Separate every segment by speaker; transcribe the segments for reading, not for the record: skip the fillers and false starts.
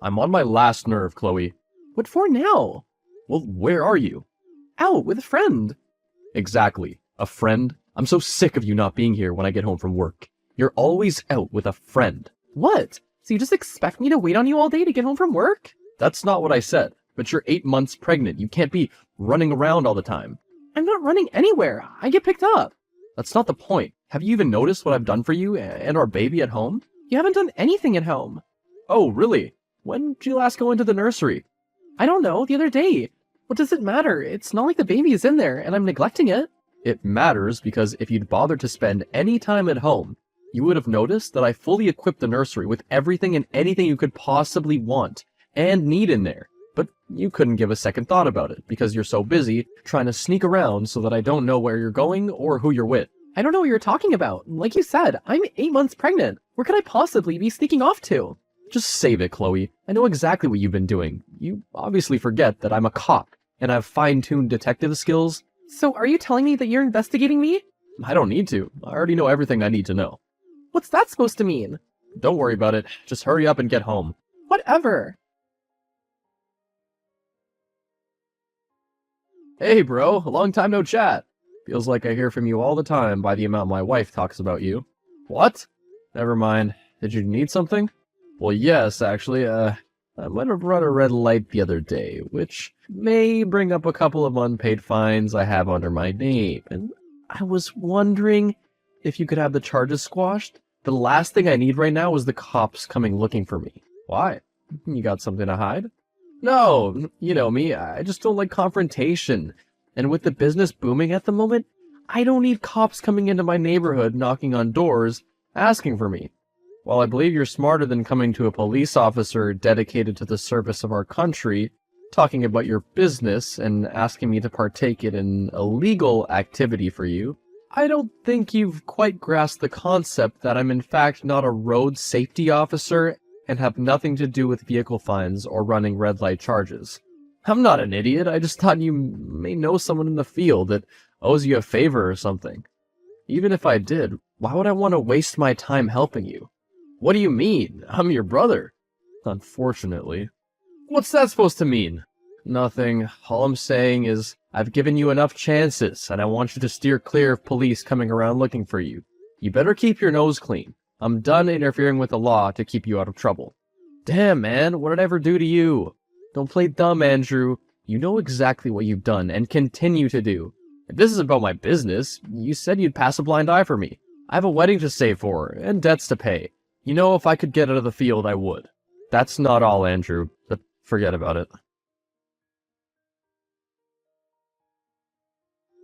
Speaker 1: I'm on my last nerve, Chloe.
Speaker 2: What for now?
Speaker 1: Well, where are you?
Speaker 2: Out with a friend.
Speaker 1: Exactly. A friend? I'm so sick of you not being here when I get home from work. You're always out with a friend.
Speaker 2: What? So you just expect me to wait on you all day to get home from work?
Speaker 1: That's not what I said. But you're 8 months pregnant. You can't be running around all the time.
Speaker 2: I'm not running anywhere. I get picked up.
Speaker 1: That's not the point. Have you even noticed what I've done for you and our baby at home?
Speaker 2: You haven't done anything at home.
Speaker 1: Oh, really? When did you last go into the nursery?
Speaker 2: I don't know, the other day. What does it matter? It's not like the baby is in there and I'm neglecting it.
Speaker 1: It matters because if you'd bothered to spend any time at home, you would have noticed that I fully equipped the nursery with everything and anything you could possibly want and need in there. But you couldn't give a second thought about it because you're so busy trying to sneak around so that I don't know where you're going or who you're with.
Speaker 2: I don't know what you're talking about. Like you said, I'm 8 months pregnant. Where could I possibly be sneaking off to?
Speaker 1: Just save it, Chloe. I know exactly what you've been doing. You obviously forget that I'm a cop and I have fine-tuned detective skills.
Speaker 2: So are you telling me that you're investigating me?
Speaker 1: I don't need to. I already know everything I need to know.
Speaker 2: What's that supposed to mean?
Speaker 1: Don't worry about it. Just hurry up and get home.
Speaker 2: Whatever.
Speaker 1: Hey, bro. A long time no chat. Feels like I hear from you all the time by the amount my wife talks about you. What? Never mind. Did you need something? Well, yes, actually, I might have run a red light the other day, which may bring up a couple of unpaid fines I have under my name, and I was wondering if you could have the charges squashed. The last thing I need right now is the cops coming looking for me. Why? You got something to hide? No, you know me, I just don't like confrontation. And with the business booming at the moment, I don't need cops coming into my neighborhood knocking on doors, asking for me. While I believe you're smarter than coming to a police officer dedicated to the service of our country, talking about your business and asking me to partake in an illegal activity for you, I don't think you've quite grasped the concept that I'm in fact not a road safety officer and have nothing to do with vehicle fines or running red light charges. I'm not an idiot, I just thought you may know someone in the field that owes you a favor or something. Even if I did, why would I want to waste my time helping you? What do you mean? I'm your brother. Unfortunately. What's that supposed to mean? Nothing. All I'm saying is, I've given you enough chances, and I want you to steer clear of police coming around looking for you. You better keep your nose clean. I'm done interfering with the law to keep you out of trouble. Damn, man, what did I ever do to you? Don't play dumb, Andrew. You know exactly what you've done, and continue to do. If this is about my business, you said you'd pass a blind eye for me. I have a wedding to save for, and debts to pay. You know, if I could get out of the field, I would. That's not all, Andrew, but forget about it.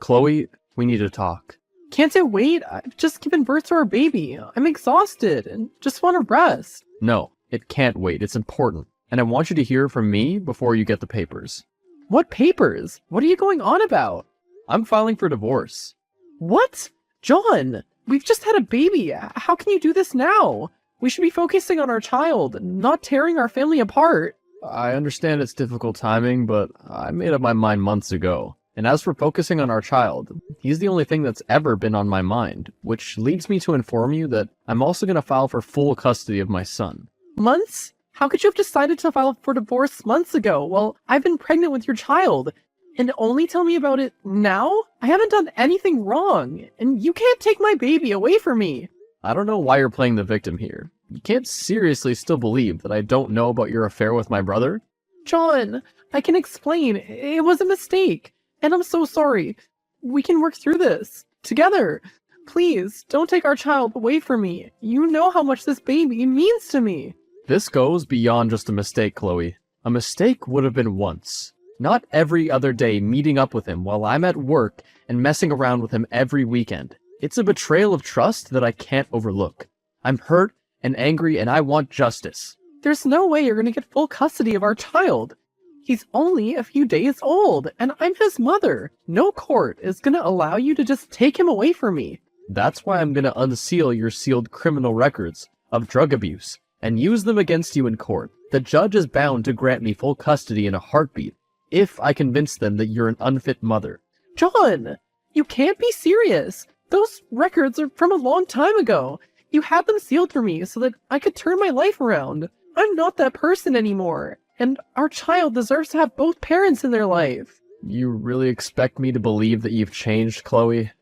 Speaker 1: Chloe, we need to talk.
Speaker 2: Can't it wait? I've just given birth to our baby. I'm exhausted and just want to rest.
Speaker 1: No, it can't wait. It's important. And I want you to hear from me before you get the papers.
Speaker 2: What papers? What are you going on about?
Speaker 1: I'm filing for divorce.
Speaker 2: What? John, we've just had a baby. How can you do this now? We should be focusing on our child, not tearing our family apart.
Speaker 1: I understand it's difficult timing, but I made up my mind months ago. And as for focusing on our child, he's the only thing that's ever been on my mind, which leads me to inform you that I'm also going to file for full custody of my son.
Speaker 2: Months? How could you have decided to file for divorce months ago? Well, I've been pregnant with your child. And only tell me about it now? I haven't done anything wrong, and you can't take my baby away from me.
Speaker 1: I don't know why you're playing the victim here. You can't seriously still believe that I don't know about your affair with my brother?
Speaker 2: John, I can explain. It was a mistake. And I'm so sorry. We can work through this. Together. Please, don't take our child away from me. You know how much this baby means to me.
Speaker 1: This goes beyond just a mistake, Chloe. A mistake would have been once. Not every other day meeting up with him while I'm at work and messing around with him every weekend. It's a betrayal of trust that I can't overlook. I'm hurt and angry and I want justice.
Speaker 2: There's no way you're gonna get full custody of our child. He's only a few days old, and I'm his mother. No court is gonna allow you to just take him away from me.
Speaker 1: That's why I'm gonna unseal your sealed criminal records of drug abuse and use them against you in court. The judge is bound to grant me full custody in a heartbeat if I convince them that you're an unfit mother.
Speaker 2: John, you can't be serious. Those records are from a long time ago. You had them sealed for me so that I could turn my life around. I'm not that person anymore, and our child deserves to have both parents in their life.
Speaker 1: You really expect me to believe that you've changed, Chloe?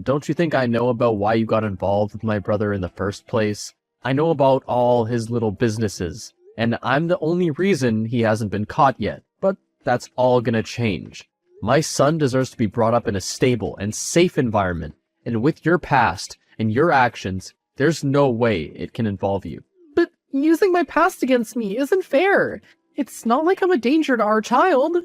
Speaker 1: Don't you think I know about why you got involved with my brother in the first place? I know about all his little businesses, and I'm the only reason he hasn't been caught yet, but that's all gonna change. My son deserves to be brought up in a stable and safe environment, and with your past and your actions, there's no way it can involve you.
Speaker 2: But using my past against me isn't fair. It's not like I'm a danger to our child.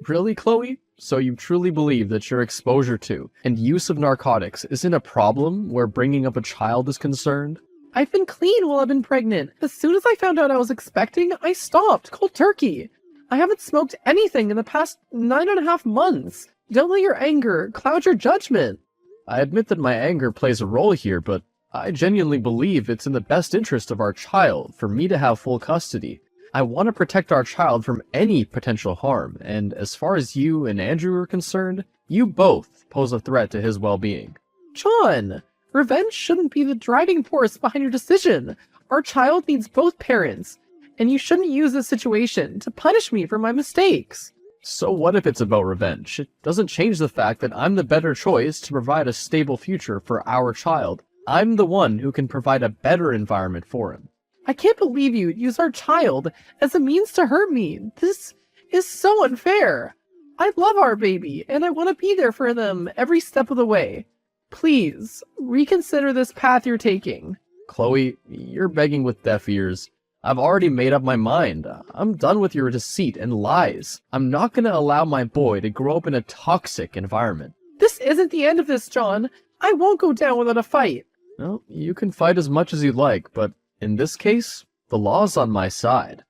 Speaker 1: Really, Chloe? So you truly believe that your exposure to and use of narcotics isn't a problem where bringing up a child is concerned?
Speaker 2: I've been clean while I've been pregnant. As soon as I found out I was expecting, I stopped, cold turkey. I haven't smoked anything in the past 9.5 months. Don't let your anger cloud your judgment.
Speaker 1: I admit that my anger plays a role here, but I genuinely believe it's in the best interest of our child for me to have full custody. I want to protect our child from any potential harm, and as far as you and Andrew are concerned, you both pose a threat to his well-being.
Speaker 2: John, revenge shouldn't be the driving force behind your decision. Our child needs both parents, and you shouldn't use this situation to punish me for my mistakes.
Speaker 1: So what if it's about revenge? It doesn't change the fact that I'm the better choice to provide a stable future for our child. I'm the one who can provide a better environment for him.
Speaker 2: I can't believe you'd use our child as a means to hurt me. This is so unfair. I love our baby, and I want to be there for them every step of the way. Please, reconsider this path you're taking.
Speaker 1: Chloe, you're begging with deaf ears. I've already made up my mind. I'm done with your deceit and lies. I'm not going to allow my boy to grow up in a toxic environment.
Speaker 2: This isn't the end of this, John. I won't go down without a fight.
Speaker 1: Well, you can fight as much as you like, but in this case, the law's on my side.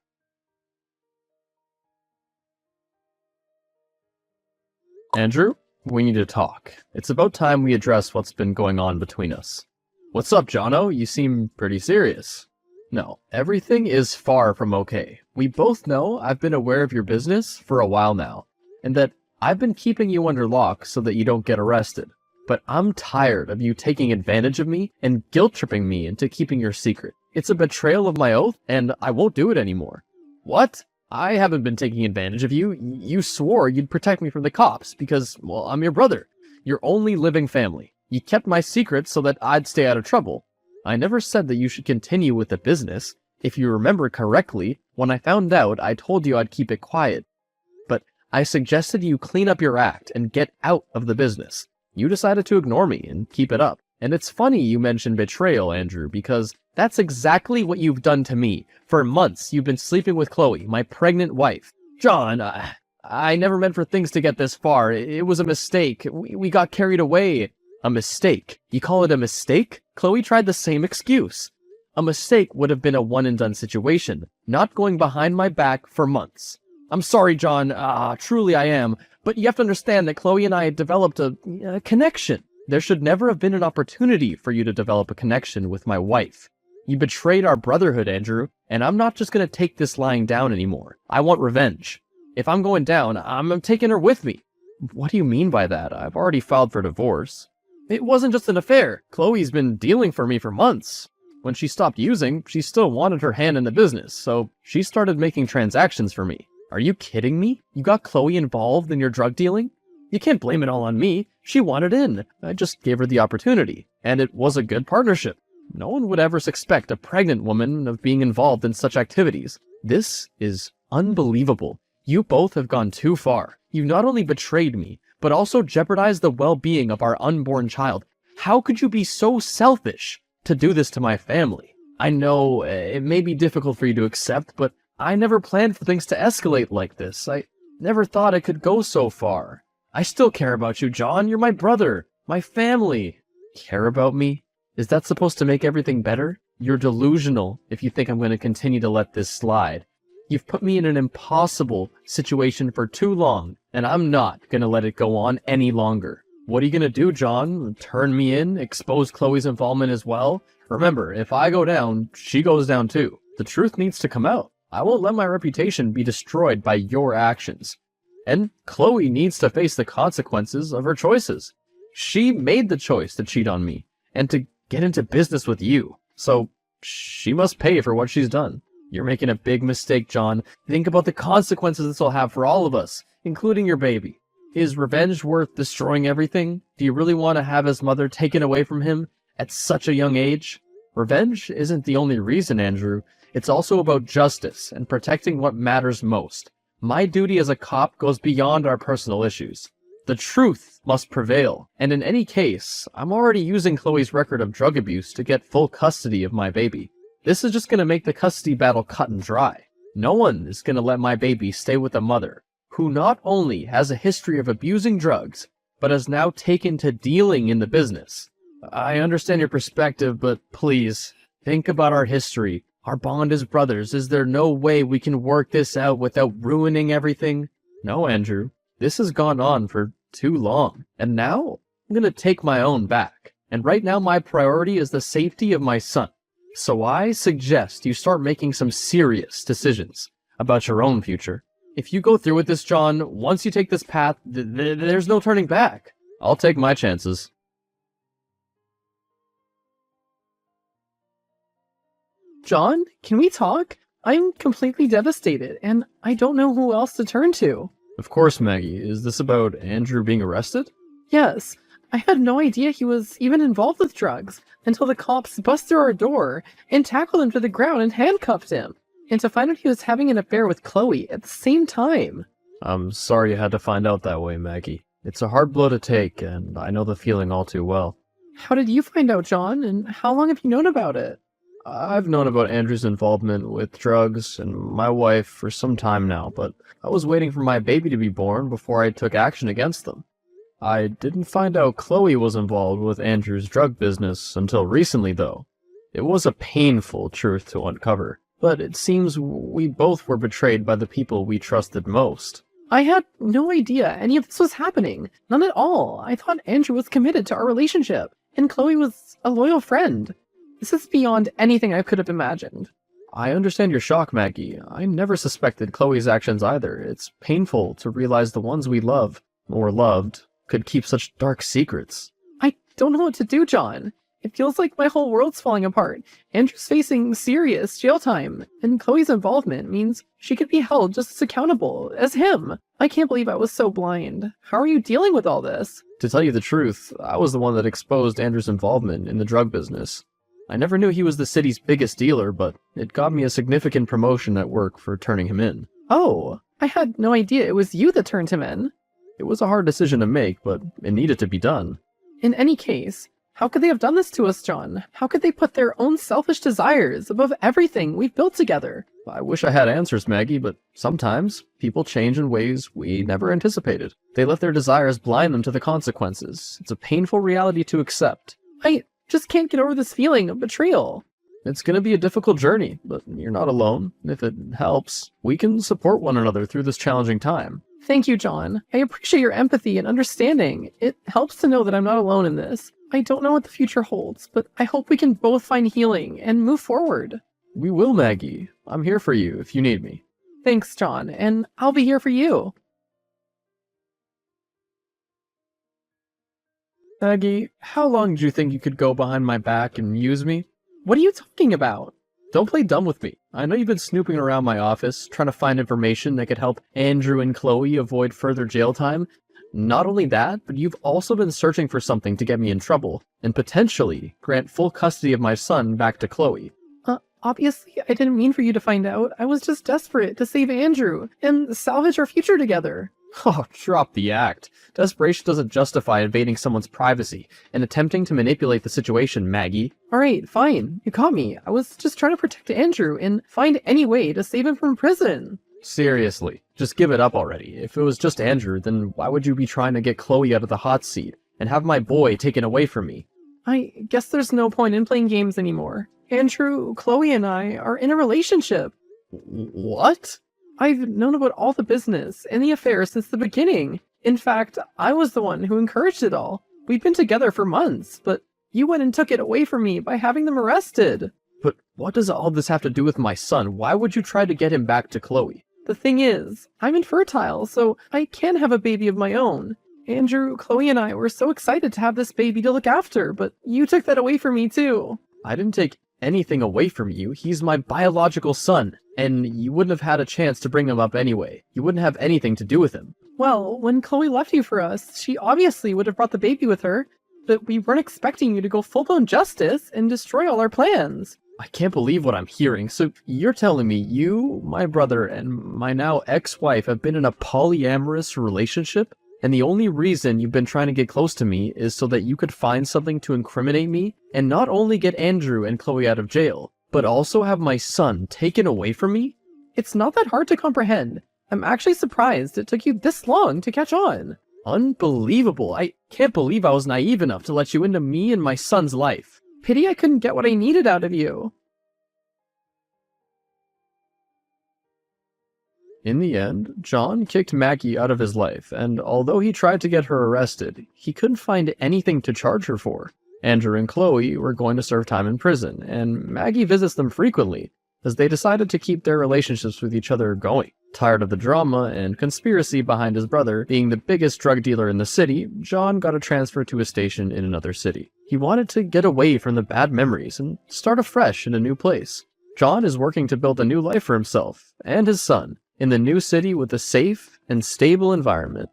Speaker 1: Andrew, we need to talk. It's about time we address what's been going on between us. What's up, Jono? You seem pretty serious. No, everything is far from okay. We both know I've been aware of your business for a while now, and that I've been keeping you under lock so that you don't get arrested. But I'm tired of you taking advantage of me and guilt-tripping me into keeping your secret. It's a betrayal of my oath, and I won't do it anymore. What? I haven't been taking advantage of you. You swore you'd protect me from the cops because, well, I'm your brother. Your only living family. You kept my secret so that I'd stay out of trouble. I never said that you should continue with the business. If you remember correctly, when I found out, I told you I'd keep it quiet. But I suggested you clean up your act and get out of the business. You decided to ignore me and keep it up. And it's funny you mentioned betrayal, Andrew, because that's exactly what you've done to me. For months, you've been sleeping with Chloe, my pregnant wife. John, I never meant for things to get this far. It was a mistake. We got carried away. A mistake? You call it a mistake? Chloe tried the same excuse. A mistake would have been a one-and-done situation, not going behind my back for months. I'm sorry, John. Truly I am. But you have to understand that Chloe and I had developed a connection. There should never have been an opportunity for you to develop a connection with my wife. You betrayed our brotherhood, Andrew, and I'm not just going to take this lying down anymore. I want revenge. If I'm going down, I'm taking her with me. What do you mean by that? I've already filed for divorce. It wasn't just an affair. Chloe's been dealing for me for months. When she stopped using, she still wanted her hand in the business, so she started making transactions for me. Are you kidding me? You got Chloe involved in your drug dealing? You can't blame it all on me. She wanted in. I just gave her the opportunity, and it was a good partnership. No one would ever suspect a pregnant woman of being involved in such activities. This is unbelievable. You both have gone too far. You've not only betrayed me, but also jeopardized the well-being of our unborn child. How could you be so selfish to do this to my family? I know it may be difficult for you to accept, but I never planned for things to escalate like this. I never thought it could go so far. I still care about you, John. You're my brother, my family. Care about me? Is that supposed to make everything better? You're delusional if you think I'm going to continue to let this slide. You've put me in an impossible situation for too long, and I'm not going to let it go on any longer. What are you going to do, John? Turn me in? Expose Chloe's involvement as well? Remember, if I go down, she goes down too. The truth needs to come out. I won't let my reputation be destroyed by your actions. And Chloe needs to face the consequences of her choices. She made the choice to cheat on me and to get into business with you. So she must pay for what she's done. You're making a big mistake, John. Think about the consequences this will have for all of us, including your baby. Is revenge worth destroying everything? Do you really want to have his mother taken away from him at such a young age? Revenge isn't the only reason, Andrew. It's also about justice and protecting what matters most. My duty as a cop goes beyond our personal issues. The truth must prevail, and in any case, I'm already using Chloe's record of drug abuse to get full custody of my baby. This is just going to make the custody battle cut and dry. No one is going to let my baby stay with a mother who not only has a history of abusing drugs, but has now taken to dealing in the business. I understand your perspective, but please, think about our history. Our bond as brothers. Is there no way we can work this out without ruining everything? No, Andrew. This has gone on for too long, and now I'm going to take my own back. And right now my priority is the safety of my son. So I suggest you start making some serious decisions about your own future. If you go through with this, John, once you take this path, there's no turning back. I'll take my chances.
Speaker 2: John, can we talk? I'm completely devastated, and I don't know who else to turn to.
Speaker 1: Of course, Maggie. Is this about Andrew being arrested?
Speaker 2: Yes, I had no idea he was even involved with drugs until the cops bust through our door and tackled him to the ground and handcuffed him. And to find out he was having an affair with Chloe at the same time.
Speaker 1: I'm sorry you had to find out that way, Maggie. It's a hard blow to take, and I know the feeling all too well.
Speaker 2: How did you find out, John, and how long have you known about it?
Speaker 1: I've known about Andrew's involvement with drugs and my wife for some time now, but I was waiting for my baby to be born before I took action against them. I didn't find out Chloe was involved with Andrew's drug business until recently, though. It was a painful truth to uncover, but it seems we both were betrayed by the people we trusted most.
Speaker 2: I had no idea any of this was happening. None at all. I thought Andrew was committed to our relationship, and Chloe was a loyal friend. This is beyond anything I could have imagined.
Speaker 1: I understand your shock, Maggie. I never suspected Chloe's actions either. It's painful to realize the ones we love, or loved, could keep such dark secrets.
Speaker 2: I don't know what to do, John. It feels like my whole world's falling apart. Andrew's facing serious jail time, and Chloe's involvement means she could be held just as accountable as him. I can't believe I was so blind. How are you dealing with all this?
Speaker 1: To tell you the truth, I was the one that exposed Andrew's involvement in the drug business. I never knew he was the city's biggest dealer, but it got me a significant promotion at work for turning him in.
Speaker 2: Oh, I had no idea it was you that turned him in.
Speaker 1: It was a hard decision to make, but it needed to be done.
Speaker 2: In any case, how could they have done this to us, John? How could they put their own selfish desires above everything we've built together?
Speaker 1: I wish I had answers, Maggie, but sometimes people change in ways we never anticipated. They let their desires blind them to the consequences. It's a painful reality to accept.
Speaker 2: I just can't get over this feeling of betrayal.
Speaker 1: It's going to be a difficult journey, but you're not alone. If it helps, we can support one another through this challenging time.
Speaker 2: Thank you, John. I appreciate your empathy and understanding. It helps to know that I'm not alone in this. I don't know what the future holds, but I hope we can both find healing and move forward.
Speaker 1: We will, Maggie. I'm here for you if you need me.
Speaker 2: Thanks, John, and I'll be here for you.
Speaker 1: Maggie, how long do you think you could go behind my back and use me?
Speaker 2: What are you talking about?
Speaker 1: Don't play dumb with me. I know you've been snooping around my office, trying to find information that could help Andrew and Chloe avoid further jail time. Not only that, but you've also been searching for something to get me in trouble, and potentially grant full custody of my son back to Chloe.
Speaker 2: Obviously, I didn't mean for you to find out. I was just desperate to save Andrew and salvage our future together.
Speaker 1: Oh, drop the act. Desperation doesn't justify invading someone's privacy and attempting to manipulate the situation, Maggie.
Speaker 2: Alright, fine. You caught me. I was just trying to protect Andrew and find any way to save him from prison.
Speaker 1: Seriously, just give it up already. If it was just Andrew, then why would you be trying to get Chloe out of the hot seat and have my boy taken away from me?
Speaker 2: I guess there's no point in playing games anymore. Andrew, Chloe, and I are in a relationship.
Speaker 1: What?
Speaker 2: I've known about all the business and the affair since the beginning. In fact, I was the one who encouraged it all. We've been together for months, but you went and took it away from me by having them arrested.
Speaker 1: But what does all this have to do with my son? Why would you try to get him back to Chloe?
Speaker 2: The thing is, I'm infertile, so I can have a baby of my own. Andrew, Chloe, and I were so excited to have this baby to look after, but you took that away from me too.
Speaker 1: I didn't take anything away from you. He's my biological son, and you wouldn't have had a chance to bring him up anyway. You wouldn't have anything to do with him.
Speaker 2: Well, when Chloe left you for us, she obviously would have brought the baby with her, but we weren't expecting you to go full-blown justice and destroy all our plans.
Speaker 1: I can't believe what I'm hearing. So you're telling me you, my brother, and my now ex-wife have been in a polyamorous relationship? And the only reason you've been trying to get close to me is so that you could find something to incriminate me and not only get Andrew and Chloe out of jail, but also have my son taken away from me?
Speaker 2: It's not that hard to comprehend. I'm actually surprised it took you this long to catch on.
Speaker 1: Unbelievable. I can't believe I was naive enough to let you into me and my son's life.
Speaker 2: Pity I couldn't get what I needed out of you.
Speaker 1: In the end, John kicked Maggie out of his life, and although he tried to get her arrested, he couldn't find anything to charge her for. Andrew and Chloe were going to serve time in prison, and Maggie visits them frequently, as they decided to keep their relationships with each other going. Tired of the drama and conspiracy behind his brother being the biggest drug dealer in the city, John got a transfer to a station in another city. He wanted to get away from the bad memories and start afresh in a new place. John is working to build a new life for himself and his son in the new city with a safe and stable environment.